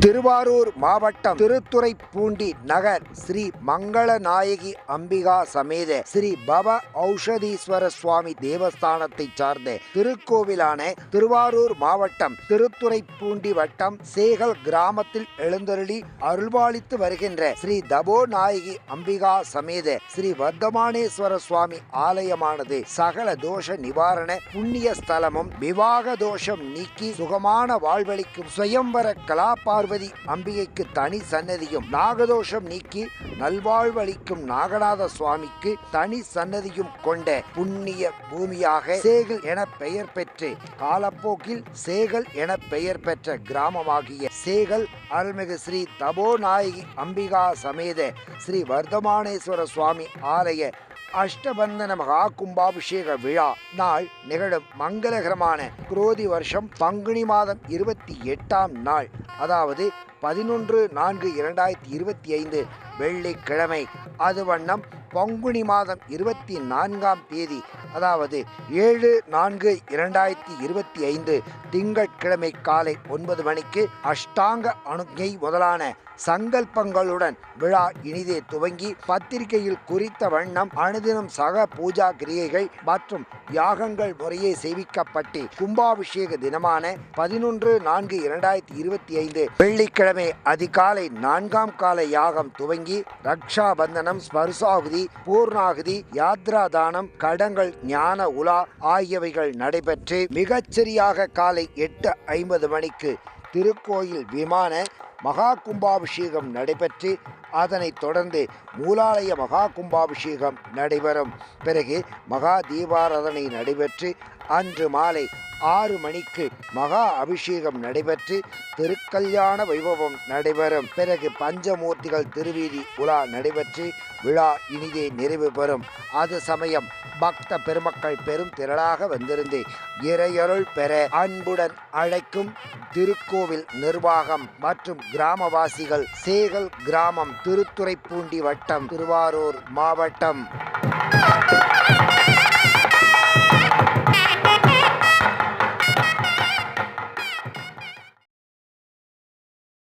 திருவாரூர் மாவட்டம் திருத்துறைப்பூண்டி நகர் ஸ்ரீ மங்களநாயகி அம்பிகா சமேத ஸ்ரீ பவ ஔஷதீஸ்வர சுவாமி தேவஸ்தானத்தை சார்ந்த திருக்கோவிலான திருவாரூர் மாவட்டம் திருத்துறைப்பூண்டி வட்டம் சேகல் கிராமத்தில் எழுந்தருளி அருள்பாலித்து வருகின்ற ஸ்ரீ தபோநாயகி அம்பிகா சமேத ஸ்ரீ வர்த்தமானேஸ்வர சுவாமி ஆலயமானது சகல தோஷ நிவாரண புண்ணிய ஸ்தலமும் விவாக தோஷம் நீக்கி சுகமான வாழ்வளிக்கும் சுயம்பர கலாபார்வதி அம்பிகைக்கு தனி சன்னதியும் நாகதோஷம் நீக்கி நல்வாழ்வளிக்கும் நாகநாத சுவாமிக்கு தனி சன்னதியும் கொண்ட புண்ணிய பூமியாக சேகல் என பெயர் பெற்று காலப்போக்கில் சேகல் என பெயர் பெற்ற கிராமமாகிய சேகல் அருள்மிகு ஸ்ரீ தபோநாயகி அம்பிகா சமேத ஸ்ரீ வர்த்தமானேஸ்வர சுவாமி ஆலய அஷ்டபந்தன மகா கும்பாபிஷேக விழா நாள் நிகழும் மங்களகரமான குரோதி வருஷம் பங்குனி மாதம் 28ஆம் நாள், அதாவது 11/4/2025 வெள்ளிக்கிழமை. அது வண்ணம் பங்குனி மாதம் 24ஆம் தேதி, அதாவது 7/4/2025 திங்கட்கிழமை காலை 9 மணிக்கு அஷ்டாங்க அனுக்ஞை முதலான சங்கல்பங்களுடன் விழா இனிதே துவங்கி பத்திரிகையில் குறித்த வண்ணம் அனுதினம் சக பூஜா கிரியைகள் மற்றும் யாகங்கள் முறையே சேவிக்கப்பட்டு கும்பாபிஷேக தினமான 11/4/2025 வெள்ளிக்கிழமை அதிகாலை 4ஆம் கால யாகம் துவங்கி ரக்ஷா பந்தனம், ஸ்பர்சாகுதி, பூர்ணாகுதி, யாத்ரா தானம், கடங்கள், ஞான உலா ஆகியவைகள் நடைபெற்று மிகச்சரியாக காலை 8:50 மணிக்கு திருக்கோயில் விமான மகா கும்பாபிஷேகம் நடைபெற்று அதனைத் தொடர்ந்து மூலாலய மகா கும்பாபிஷேகம் நடைபெறும். பிறகு மகா தீபாராதனை நடைபெற்று அன்று மாலை 6 மணிக்கு மகா அபிஷேகம் நடைபெற்று திருக்கல்யாண வைபவம் நடைபெறும். பிறகு பஞ்சமூர்த்திகள் திருவீதி உலா நடைபெற்று விழா இனிதே நிறைவு பெறும். அது சமயம் பக்த பெருமக்கள் பெரும் திரளாக வந்திருந்து இறையருள் பெற அன்புடன் அழைக்கும் திருக்கோவில் நிர்வாகம் மற்றும் கிராமவாசிகள். சேகல் கிராமம், திருத்துறைப்பூண்டி வட்டம், திருவாரூர் மாவட்டம்.